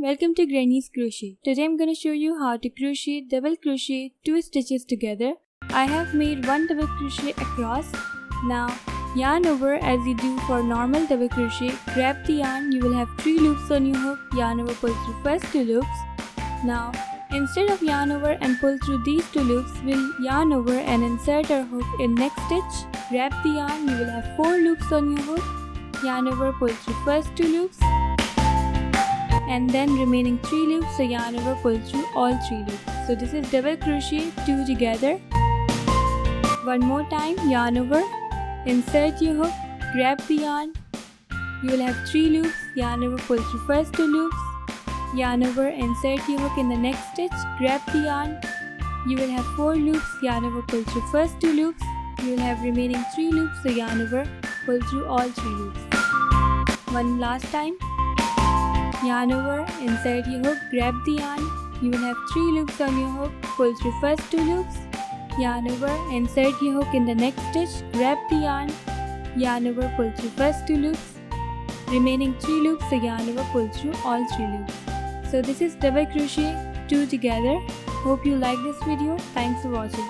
welcome to Granny's Crochet. Today I'm gonna show you how to crochet double crochet 2 stitches together. I have made 1 double crochet across. Now yarn over as you do for normal double crochet. Grab the yarn, you will have 3 loops on your hook. Yarn over, pull through first 2 loops. Now instead of yarn over and pull through these 2 loops, we'll yarn over and insert our hook in next stitch. Grab the yarn, you will have 4 loops on your hook. Yarn over, pull through first 2 loops. And then remaining 3 loops, so yarn over, pull through all 3 loops. So this is double crochet 2 together. One more time, yarn over, insert your hook, grab the yarn, you will have 3 loops, yarn over, pull through first 2 loops, yarn over, insert your hook in the next stitch, grab the yarn, you will have 4 loops, yarn over, pull through first 2 loops, you will have remaining 3 loops, so yarn over, pull through all 3 loops. One last time, yarn over, insert your hook, grab the yarn, you will have 3 loops on your hook, pull through first 2 loops, yarn over, insert your hook in the next stitch, grab the yarn over, pull through first 2 loops, remaining 3 loops, so yarn over, pull through all 3 loops. So this is double crochet 2 together. Hope you like this video. Thanks for watching.